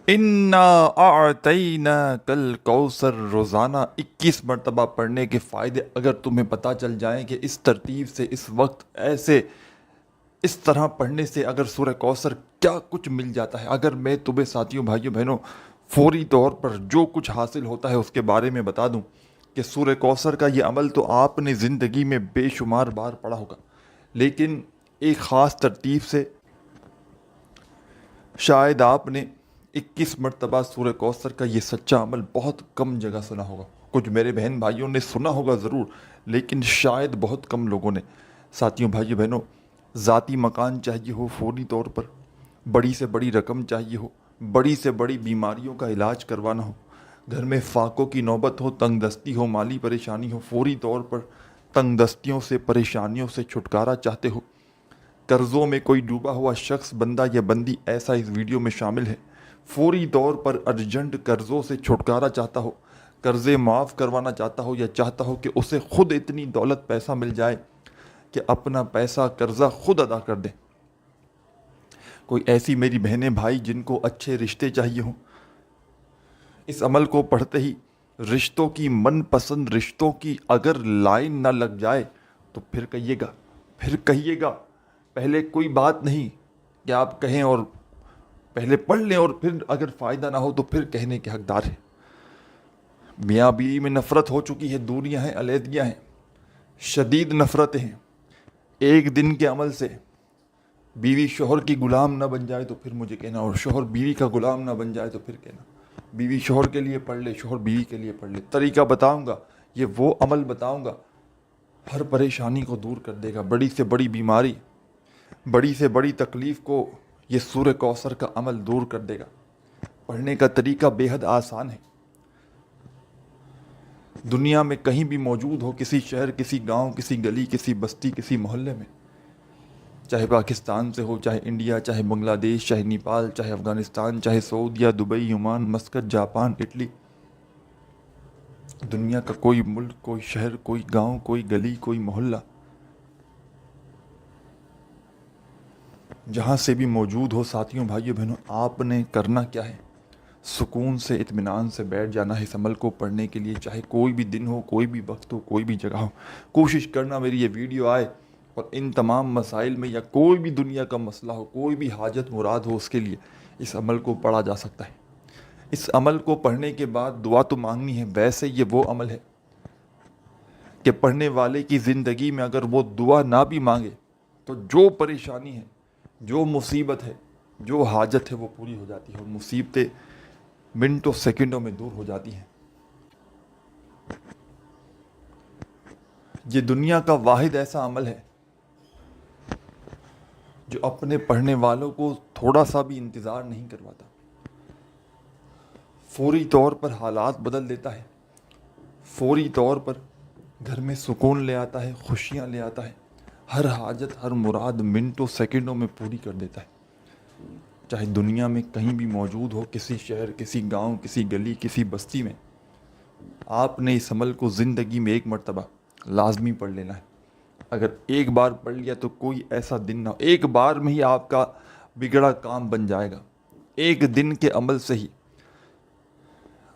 انا اعطینا کل کوثر روزانہ 21 مرتبہ پڑھنے کے فائدے اگر تمہیں پتہ چل جائیں کہ اس ترتیب سے اس وقت ایسے اس طرح پڑھنے سے اگر سورہ کوثر کیا کچھ مل جاتا ہے، اگر میں تمہیں ساتھیوں بھائیوں بہنوں فوری طور پر جو کچھ حاصل ہوتا ہے اس کے بارے میں بتا دوں کہ سورہ کوثر کا یہ عمل تو آپ نے زندگی میں بے شمار بار پڑھا ہوگا، لیکن ایک خاص ترتیب سے شاید آپ نے 21 مرتبہ سورہ کوثر کا یہ سچا عمل بہت کم جگہ سنا ہوگا۔ کچھ میرے بہن بھائیوں نے سنا ہوگا ضرور، لیکن شاید بہت کم لوگوں نے۔ ساتھیوں بھائیوں بہنوں، ذاتی مکان چاہیے ہو فوری طور پر، بڑی سے بڑی رقم چاہیے ہو، بڑی سے بڑی بیماریوں کا علاج کروانا ہو، گھر میں فاقوں کی نوبت ہو، تنگ دستی ہو، مالی پریشانی ہو، فوری طور پر تنگ دستیوں سے پریشانیوں سے چھٹکارا چاہتے ہو، قرضوں میں کوئی ڈوبا ہوا شخص بندہ یا بندی ایسا اس ویڈیو میں شامل ہے، فوری طور پر ارجنٹ قرضوں سے چھٹکارا چاہتا ہو، قرضے معاف کروانا چاہتا ہو، یا چاہتا ہو کہ اسے خود اتنی دولت پیسہ مل جائے کہ اپنا پیسہ قرضہ خود ادا کر دے، کوئی ایسی میری بہنیں بھائی جن کو اچھے رشتے چاہیے ہوں، اس عمل کو پڑھتے ہی رشتوں کی من پسند رشتوں کی اگر لائن نہ لگ جائے تو پھر کہیے گا پہلے کوئی بات نہیں کہ آپ کہیں اور پہلے پڑھ لیں اور پھر اگر فائدہ نہ ہو تو پھر کہنے کے حقدار ہیں۔ میاں بیوی میں نفرت ہو چکی ہے، دوریاں ہیں، علیحدگیاں ہیں، شدید نفرتیں ہیں، ایک دن کے عمل سے بیوی شوہر کی غلام نہ بن جائے تو پھر مجھے کہنا، اور شوہر بیوی کا غلام نہ بن جائے تو پھر کہنا۔ بیوی شوہر کے لیے پڑھ لے، شوہر بیوی کے لیے پڑھ لے، طریقہ بتاؤں گا، یہ وہ عمل بتاؤں گا ہر پریشانی کو دور کر دے گا، بڑی سے بڑی بیماری، بڑی سے بڑی تکلیف کو یہ سورہ کوثر کا عمل دور کر دے گا۔ پڑھنے کا طریقہ بے حد آسان ہے، دنیا میں کہیں بھی موجود ہو، کسی شہر، کسی گاؤں، کسی گلی، کسی بستی، کسی محلے میں، چاہے پاکستان سے ہو، چاہے انڈیا، چاہے بنگلہ دیش، چاہے نیپال، چاہے افغانستان، چاہے سعودیہ، Dubai, Oman, Muscat, Japan, Italy, دنیا کا کوئی ملک، کوئی شہر، کوئی گاؤں، کوئی گلی، کوئی محلہ، جہاں سے بھی موجود ہو ساتھیوں بھائیوں بہنوں، آپ نے کرنا کیا ہے؟ سکون سے اطمینان سے بیٹھ جانا ہے اس عمل کو پڑھنے کے لیے، چاہے کوئی بھی دن ہو، کوئی بھی وقت ہو، کوئی بھی جگہ ہو۔ کوشش کرنا میری یہ ویڈیو آئے اور ان تمام مسائل میں، یا کوئی بھی دنیا کا مسئلہ ہو، کوئی بھی حاجت مراد ہو، اس کے لیے اس عمل کو پڑھا جا سکتا ہے۔ اس عمل کو پڑھنے کے بعد دعا تو مانگنی ہے، ویسے یہ وہ عمل ہے کہ پڑھنے والے کی زندگی میں اگر وہ دعا نہ بھی مانگے تو جو پریشانی ہے، جو مصیبت ہے، جو حاجت ہے وہ پوری ہو جاتی ہے، اور مصیبتیں منٹوں سیکنڈوں میں دور ہو جاتی ہیں۔ یہ دنیا کا واحد ایسا عمل ہے جو اپنے پڑھنے والوں کو تھوڑا سا بھی انتظار نہیں کرواتا، فوری طور پر حالات بدل دیتا ہے، فوری طور پر گھر میں سکون لے آتا ہے، خوشیاں لے آتا ہے، ہر حاجت، ہر مراد منٹوں سیکنڈوں میں پوری کر دیتا ہے۔ چاہے دنیا میں کہیں بھی موجود ہو، کسی شہر، کسی گاؤں، کسی گلی، کسی بستی میں، آپ نے اس عمل کو زندگی میں 1 مرتبہ لازمی پڑھ لینا ہے۔ اگر ایک بار پڑھ لیا تو کوئی ایسا دن نہ ہو، ایک بار میں ہی آپ کا بگڑا کام بن جائے گا، ایک دن کے عمل سے ہی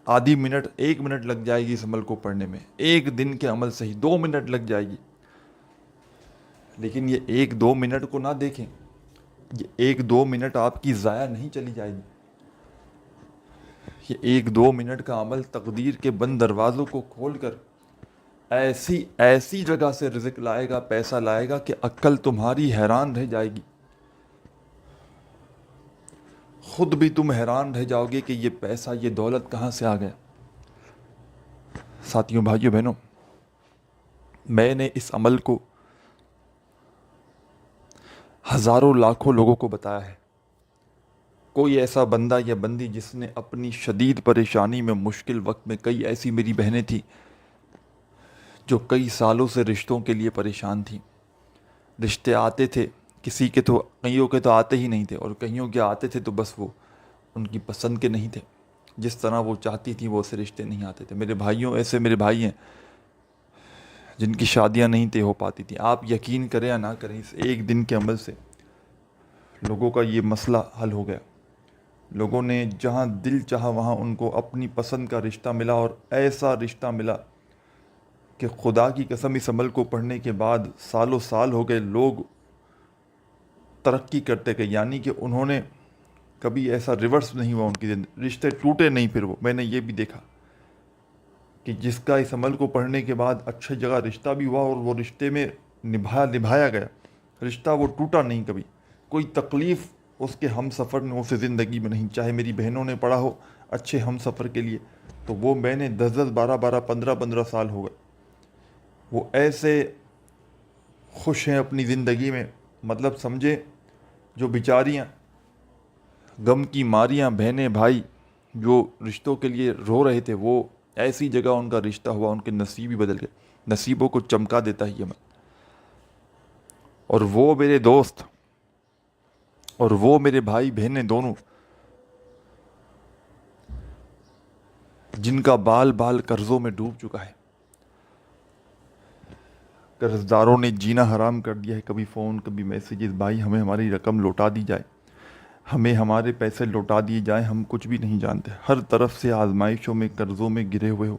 آدھی منٹ، 1 منٹ لگ جائے گی اس عمل کو پڑھنے میں، ایک دن کے عمل سے ہی 2 منٹ لگ جائے گی۔ لیکن یہ 1-2 منٹ کو نہ دیکھیں، یہ 1-2 منٹ آپ کی ضائع نہیں چلی جائے گی، یہ 1-2 منٹ کا عمل تقدیر کے بند دروازوں کو کھول کر ایسی ایسی جگہ سے رزق لائے گا، پیسہ لائے گا کہ عقل تمہاری حیران رہ جائے گی، خود بھی تم حیران رہ جاؤ گے کہ یہ پیسہ، یہ دولت کہاں سے آ گیا۔ ساتھیوں بھائیوں بہنوں، میں نے اس عمل کو ہزاروں لاکھوں لوگوں کو بتایا ہے، کوئی ایسا بندہ یا بندی جس نے اپنی شدید پریشانی میں، مشکل وقت میں، کئی ایسی میری بہنیں تھیں جو کئی سالوں سے رشتوں کے لیے پریشان تھیں، رشتے آتے تھے، کسی کے تو، کئیوں کے تو آتے ہی نہیں تھے، اور کئیوں کے آتے تھے تو بس وہ ان کی پسند کے نہیں تھے، جس طرح وہ چاہتی تھیں وہ سے رشتے نہیں آتے تھے۔ میرے بھائیوں، ایسے میرے بھائی ہیں جن کی شادیاں نہیں طے ہو پاتی تھیں۔ آپ یقین کریں یا نہ کریں، اس ایک دن کے عمل سے لوگوں کا یہ مسئلہ حل ہو گیا، لوگوں نے جہاں دل چاہا وہاں ان کو اپنی پسند کا رشتہ ملا، اور ایسا رشتہ ملا کہ خدا کی قسم اس عمل کو پڑھنے کے بعد سالوں سال ہو گئے، لوگ ترقی کرتے گئے، یعنی کہ انہوں نے کبھی ایسا ریورس نہیں ہوا ان کی زندگی، رشتے ٹوٹے نہیں۔ پھر وہ میں نے یہ بھی دیکھا کہ جس کا اس عمل کو پڑھنے کے بعد اچھی جگہ رشتہ بھی ہوا اور وہ رشتے میں نبھایا گیا، رشتہ وہ ٹوٹا نہیں کبھی، کوئی تکلیف اس کے ہم سفر نے اسے زندگی میں نہیں، چاہے میری بہنوں نے پڑھا ہو اچھے ہم سفر کے لیے، تو وہ میں نے 10 12 12 15 سال ہو گئے، وہ ایسے خوش ہیں اپنی زندگی میں، مطلب سمجھے جو بیچاریاں غم کی ماریاں بہنیں بھائی جو رشتوں کے لیے رو رہے تھے، وہ ایسی جگہ ان کا رشتہ ہوا، ان کے نصیب ہی بدل گئے، نصیبوں کو چمکا دیتا ہے یہ عمل۔ اور وہ میرے دوست اور وہ میرے بھائی بہنیں دونوں جن کا بال بال قرضوں میں ڈوب چکا ہے، قرض داروں نے جینا حرام کر دیا ہے، کبھی فون کبھی میسیجز، بھائی ہمیں ہماری رقم لوٹا دی جائے، ہمیں ہمارے پیسے لوٹا دیے جائیں، ہم کچھ بھی نہیں جانتے، ہر طرف سے آزمائشوں میں قرضوں میں گرے ہوئے ہو،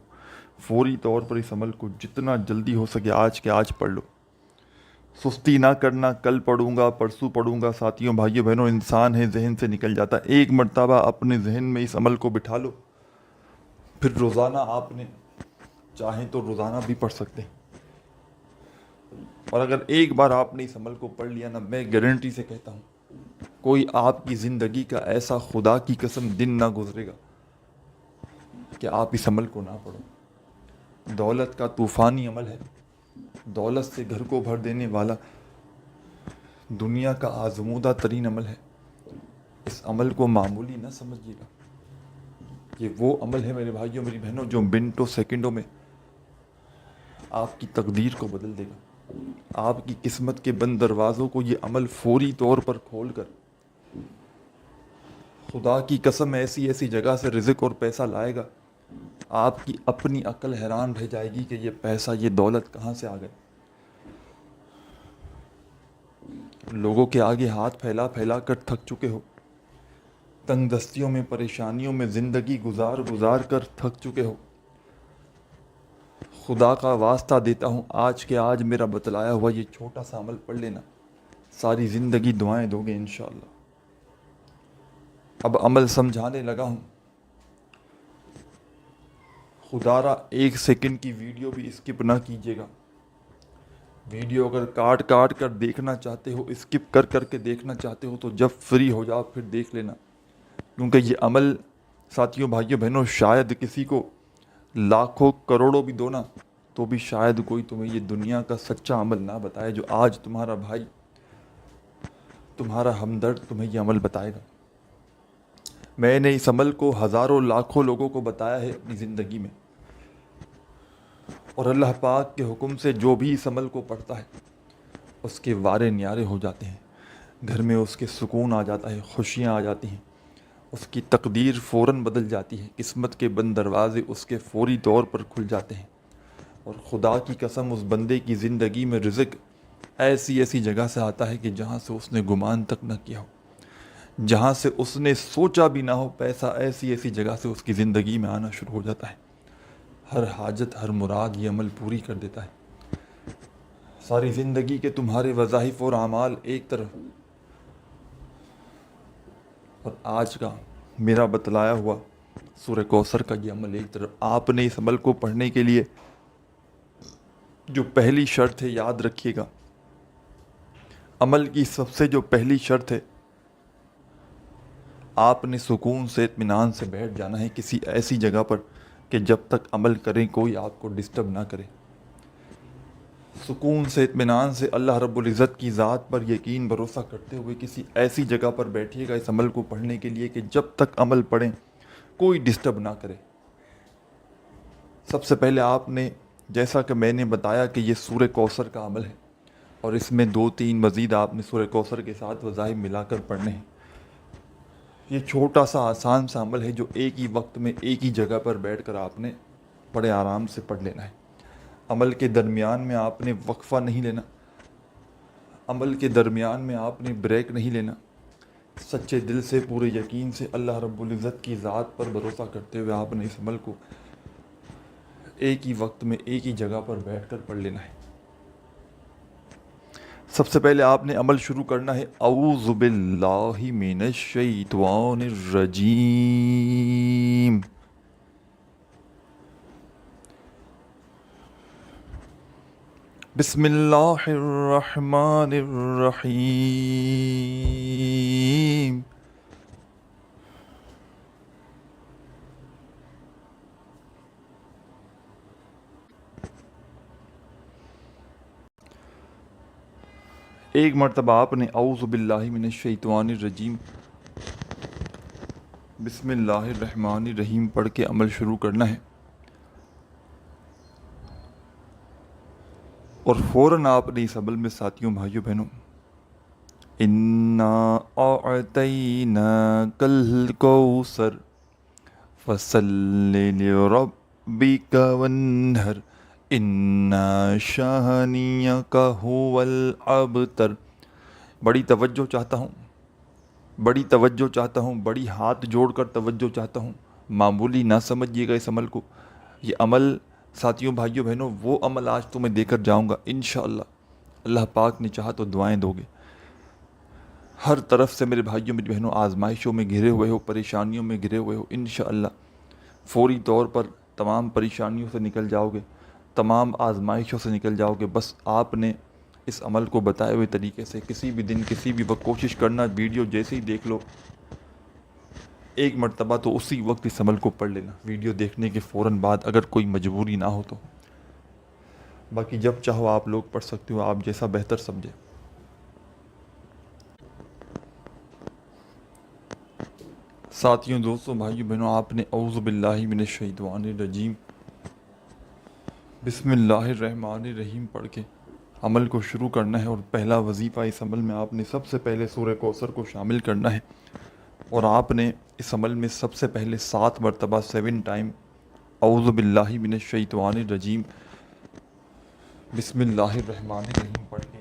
فوری طور پر اس عمل کو جتنا جلدی ہو سکے آج کے آج پڑھ لو، سستی نہ کرنا، کل پڑھوں گا پرسوں پڑھوں گا۔ ساتھیوں بھائیوں بہنوں، انسان ہے ذہن سے نکل جاتا ہے، ایک مرتبہ اپنے ذہن میں اس عمل کو بٹھا لو، پھر روزانہ آپ نے چاہیں تو روزانہ بھی پڑھ سکتے ہیں، اور اگر ایک بار آپ نے اس عمل کو پڑھ لیا نا، میں گارنٹی سے کہتا ہوں کوئی آپ کی زندگی کا ایسا خدا کی قسم دن نہ گزرے گا کہ آپ اس عمل کو نہ پڑھو۔ دولت کا طوفانی عمل ہے، دولت سے گھر کو بھر دینے والا دنیا کا آزمودہ ترین عمل ہے، اس عمل کو معمولی نہ سمجھیے گا، یہ وہ عمل ہے میرے بھائیوں میری بہنوں جو منٹوں سیکنڈوں میں آپ کی تقدیر کو بدل دے گا، آپ کی قسمت کے بند دروازوں کو یہ عمل فوری طور پر کھول کر خدا کی قسم ایسی ایسی جگہ سے رزق اور پیسہ لائے گا، آپ کی اپنی عقل حیران رہ جائے گی کہ یہ پیسہ یہ دولت کہاں سے آ گئے۔ لوگوں کے آگے ہاتھ پھیلا پھیلا کر تھک چکے ہو، تنگ دستیوں میں پریشانیوں میں زندگی گزار کر تھک چکے ہو، خدا کا واسطہ دیتا ہوں آج کے آج میرا بتلایا ہوا یہ چھوٹا سا عمل پڑھ لینا، ساری زندگی دعائیں دو گے انشاءاللہ۔ اب عمل سمجھانے لگا ہوں، خدا را 1 سیکنڈ کی ویڈیو بھی اسکپ نہ کیجیے گا، ویڈیو اگر کاٹ کر دیکھنا چاہتے ہو، اسکپ کر کے دیکھنا چاہتے ہو تو جب فری ہو جاؤ پھر دیکھ لینا، کیونکہ یہ عمل ساتھیوں بھائیوں بہنوں شاید کسی کو لاکھوں کروڑوں بھی دو نا تو بھی شاید کوئی تمہیں یہ دنیا کا سچا عمل نہ بتائے جو آج تمہارا بھائی تمہارا ہمدرد تمہیں یہ عمل بتائے گا۔ میں نے اس عمل کو ہزاروں لاکھوں لوگوں کو بتایا ہے اپنی زندگی میں، اور اللہ پاک کے حکم سے جو بھی اس عمل کو پڑھتا ہے اس کے وارے نیارے ہو جاتے ہیں، گھر میں اس کے سکون آ جاتا ہے، خوشیاں آ جاتی ہیں، اس کی تقدیر فوراً بدل جاتی ہے، قسمت کے بند دروازے اس کے فوری طور پر کھل جاتے ہیں، اور خدا کی قسم اس بندے کی زندگی میں رزق ایسی ایسی جگہ سے آتا ہے کہ جہاں سے اس نے گمان تک نہ کیا ہو، جہاں سے اس نے سوچا بھی نہ ہو، پیسہ ایسی ایسی جگہ سے اس کی زندگی میں آنا شروع ہو جاتا ہے، ہر حاجت ہر مراد یہ عمل پوری کر دیتا ہے۔ ساری زندگی کے تمہارے وظائف اور اعمال ایک طرف، اور آج کا میرا بتلایا ہوا سورہ کوثر کا یہ عمل ایک طرف۔ آپ نے اس عمل کو پڑھنے کے لیے جو پہلی شرط ہے یاد رکھیے گا، عمل کی سب سے جو پہلی شرط ہے، آپ نے سکون سے اطمینان سے بیٹھ جانا ہے کسی ایسی جگہ پر کہ جب تک عمل کریں کوئی آپ کو ڈسٹرب نہ کرے، سکون سے اطمینان سے اللہ رب العزت کی ذات پر یقین بھروسہ کرتے ہوئے کسی ایسی جگہ پر بیٹھیے گا اس عمل کو پڑھنے کے لیے کہ جب تک عمل پڑھیں کوئی ڈسٹرب نہ کرے۔ سب سے پہلے آپ نے، جیسا کہ میں نے بتایا کہ یہ سورہ کوثر کا عمل ہے اور اس میں 2-3 مزید آپ نے سورہ کوثر کے ساتھ وظائف ملا کر پڑھنے ہیں، یہ چھوٹا سا آسان سا عمل ہے جو ایک ہی وقت میں ایک ہی جگہ پر بیٹھ کر آپ نے بڑے آرام سے پڑھ لینا ہے۔ عمل کے درمیان میں آپ نے وقفہ نہیں لینا، عمل کے درمیان میں آپ نے بریک نہیں لینا سچے دل سے پورے یقین سے اللہ رب العزت کی ذات پر بھروسہ کرتے ہوئے آپ نے اس عمل کو ایک ہی وقت میں ایک ہی جگہ پر بیٹھ کر پڑھ لینا ہے۔ سب سے پہلے آپ نے عمل شروع کرنا ہے اعوذ باللہ من الشیطان الرجیم۔ بسم اللہ الرحمن الرحیم۔ ایک مرتبہ آپ نے اعوذ باللہ من الشیطان الرجیم بسم اللہ الرحمن الرحیم پڑھ کے عمل شروع کرنا ہے، اور فوراً آپ نے اس عمل میں ساتھیوں بھائیوں بہنوں انا اعطیناک الکوثر فصل لربک وانحر انا شانیک هو الابتر۔ بڑی توجہ چاہتا ہوں، بڑی توجہ چاہتا ہوں، بڑی ہاتھ جوڑ کر توجہ چاہتا ہوں، معمولی نہ سمجھیے گا اس عمل کو۔ یہ عمل ساتھیوں بھائیوں بہنوں وہ عمل آج تمہیں دے کر جاؤں گا انشاءاللہ، اللہ پاک نے چاہا تو دعائیں دو گے۔ ہر طرف سے میرے بھائیوں میری بہنوں آزمائشوں میں گھرے ہوئے ہو، پریشانیوں میں گھرے ہوئے ہو، انشاءاللہ فوری طور پر تمام پریشانیوں سے نکل جاؤ گے، تمام آزمائشوں سے نکل جاؤ گے۔ بس آپ نے اس عمل کو بتائے ہوئے طریقے سے کسی بھی دن کسی بھی وقت کوشش کرنا، ویڈیو جیسے ہی دیکھ لو ایک مرتبہ تو اسی وقت اس عمل کو پڑھ لینا، ویڈیو دیکھنے کے فوراً بعد اگر کوئی مجبوری نہ ہو تو، باقی جب چاہو آپ لوگ پڑھ سکتے ہو، آپ جیسا بہتر سمجھے۔ ساتھیوں دوستوں بھائیوں بہنوں آپ نے اعوذ باللہ من الشیطان الرجیم بسم اللہ الرحمن الرحیم پڑھ کے عمل کو شروع کرنا ہے، اور پہلا وظیفہ اس عمل میں آپ نے سب سے پہلے سورہ کوثر کو شامل کرنا ہے، اور آپ نے اس عمل میں سب سے پہلے 7 مرتبہ 7 ٹائم اعوذ باللہ من الشیطان الرجیم بسم اللہ الرحمن الرحیم پڑھ کے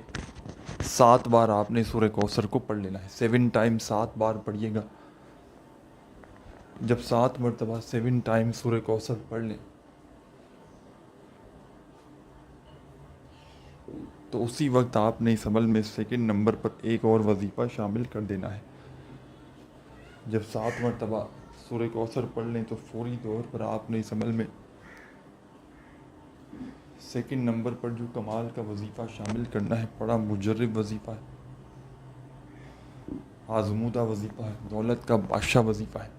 7 بار آپ نے سورہ کوثر کو پڑھ لینا ہے۔ 7 ٹائم 7 بار پڑھیے گا۔ جب 7 مرتبہ 7 ٹائم سورہ کوثر پڑھ لیں تو اسی وقت آپ نے اس عمل میں سیکنڈ نمبر پر ایک اور وظیفہ شامل کر دینا ہے۔ جب 7 مرتبہ سورہ کوثر پڑھ لیں تو فوری طور پر آپ نے اس عمل میں سیکنڈ نمبر پر جو کمال کا وظیفہ شامل کرنا ہے، بڑا مجرب وظیفہ ہے، آزمودہ وظیفہ ہے، دولت کا بادشاہ وظیفہ ہے۔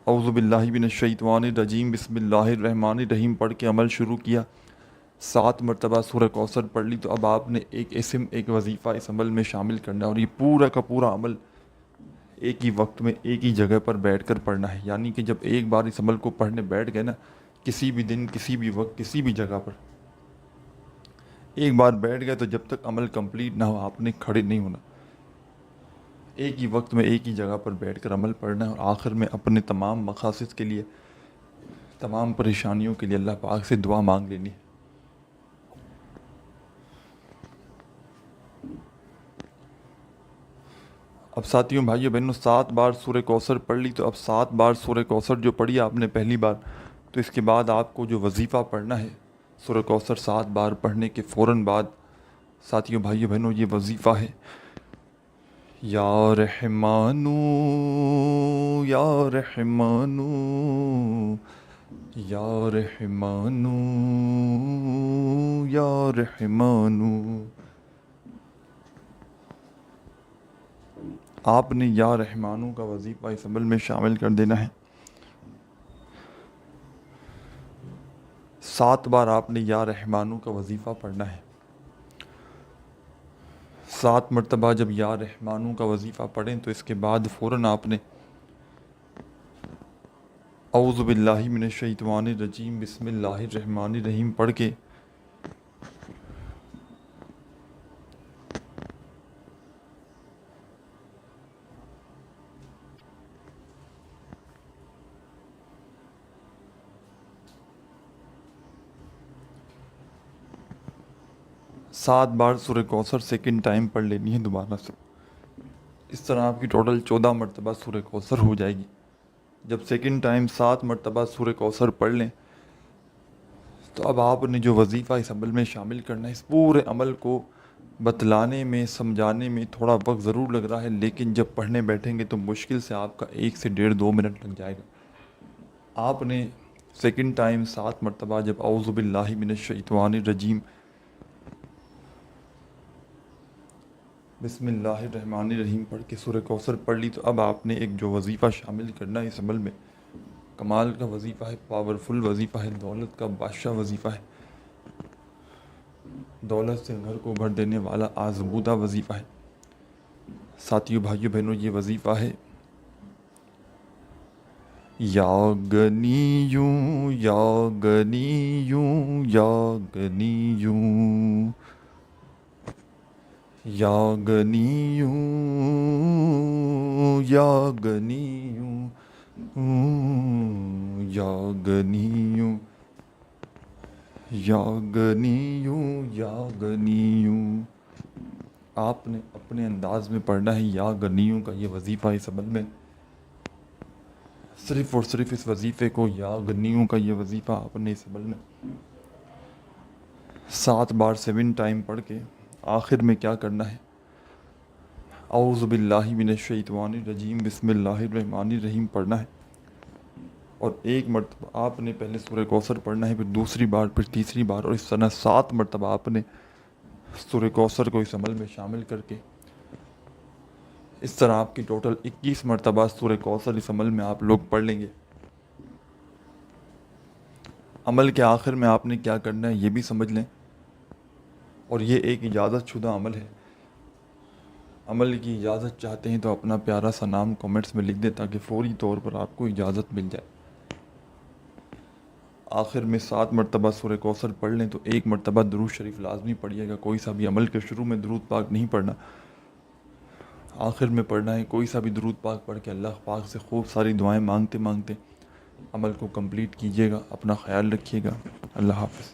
اعوذ باللہ من الشیطان الرجیم بسم اللہ الرحمن الرحیم پڑھ کے عمل شروع کیا، 7 مرتبہ سورہ کوثر پڑھ لی، تو اب آپ نے ایک اسم ایک وظیفہ اس عمل میں شامل کرنا ہے، اور یہ پورا کا پورا عمل ایک ہی وقت میں ایک ہی جگہ پر بیٹھ کر پڑھنا ہے۔ یعنی کہ جب ایک بار اس عمل کو پڑھنے بیٹھ گئے نا، کسی بھی دن کسی بھی وقت کسی بھی جگہ پر ایک بار بیٹھ گئے تو جب تک عمل کمپلیٹ نہ ہو آپ نے کھڑے نہیں ہونا، ایک ہی وقت میں ایک ہی جگہ پر بیٹھ کر عمل پڑھنا ہے، اور آخر میں اپنے تمام مقاصد کے لیے، تمام پریشانیوں کے لیے اللہ پاک سے دعا مانگ لینی ہے۔ اب ساتھیوں بھائیوں بہنوں 7 بار سورہ کوثر پڑھ لی، تو اب 7 بار سورہ کوثر جو پڑھی آپ نے پہلی بار، تو اس کے بعد آپ کو جو وظیفہ پڑھنا ہے سورہ کوثر 7 بار پڑھنے کے فوراً بعد ساتھیوں بھائیوں بہنوں یہ وظیفہ ہے، یا رحمانو یا رحمانو یا رحمانو یا رحمانو۔ آپ نے یا رحمانو کا وظیفہ اس عمل میں شامل کر دینا ہے۔ 7 بار آپ نے یا رحمانو کا وظیفہ پڑھنا ہے۔ 7 مرتبہ جب یا رحمانو کا وظیفہ پڑھیں تو اس کے بعد فوراً آپ نے اعوذ باللہ من الشیطان الرجیم بسم اللہ الرحمن الرحیم پڑھ کے سات بار سورہ کوثر سیکنڈ ٹائم پڑھ لینی ہے دوبارہ سے۔ اس طرح آپ کی ٹوٹل 14 مرتبہ سورہ کوثر ہو جائے گی۔ جب سیکنڈ ٹائم 7 مرتبہ سورہ کوثر پڑھ لیں تو اب آپ نے جو وظیفہ اس عمل میں شامل کرنا ہے، اس پورے عمل کو بتلانے میں سمجھانے میں تھوڑا وقت ضرور لگ رہا ہے، لیکن جب پڑھنے بیٹھیں گے تو مشکل سے آپ کا 1 سے 1.5-2 منٹ لگ جائے گا۔ آپ نے سیکنڈ ٹائم 7 مرتبہ جب اعوذ باللہ من الشیطان الرجیم بسم اللہ الرحمن الرحیم پڑھ کے سورہ کوثر پڑھ لی، تو اب آپ نے ایک جو وظیفہ شامل کرنا ہے اس عمل میں، کمال کا وظیفہ ہے، پاورفل وظیفہ ہے، دولت کا بادشاہ وظیفہ ہے، دولت سے گھر کو بھر دینے والا آزمودہ وظیفہ ہے۔ ساتھیوں، بھائیوں، بہنوں، یہ وظیفہ ہے یا غنیوں یا غنیوں یا غنیوں یا غنیوں یا غنیوں یا غنیوں یا غنیوں یا غنیوں۔ آپ نے اپنے انداز میں پڑھنا ہے یا غنیوں کا یہ وظیفہ اس عمل میں، صرف اور صرف اس وظیفے کو، یا غنیوں کا یہ وظیفہ آپ نے اس عمل میں 7 بار 7 ٹائم پڑھ کے آخر میں کیا کرنا ہے، اعوذ باللہ من الشیطان الرجیم بسم اللہ الرحمن الرحیم پڑھنا ہے، اور 1 مرتبہ آپ نے پہلے سورہ کوثر پڑھنا ہے، پھر دوسری بار، پھر تیسری بار، اور اس طرح 7 مرتبہ آپ نے سورہ کوثر کو اس عمل میں شامل کر کے، اس طرح آپ کی ٹوٹل 21 مرتبہ سورہ کوثر اس عمل میں آپ لوگ پڑھ لیں گے۔ عمل کے آخر میں آپ نے کیا کرنا ہے یہ بھی سمجھ لیں، اور یہ ایک اجازت شدہ عمل ہے۔ عمل کی اجازت چاہتے ہیں تو اپنا پیارا سا نام کومنٹس میں لکھ دیں تاکہ فوری طور پر آپ کو اجازت مل جائے۔ آخر میں 7 مرتبہ سورہ کوثر پڑھ لیں تو 1 مرتبہ درود شریف لازمی پڑھیے گا۔ کوئی سا بھی عمل کے شروع میں درود پاک نہیں پڑھنا، آخر میں پڑھنا ہے۔ کوئی سا بھی درود پاک پڑھ کے اللہ پاک سے خوب ساری دعائیں مانگتے مانگتے عمل کو کمپلیٹ کیجیے گا۔ اپنا خیال رکھیے گا۔ اللہ حافظ۔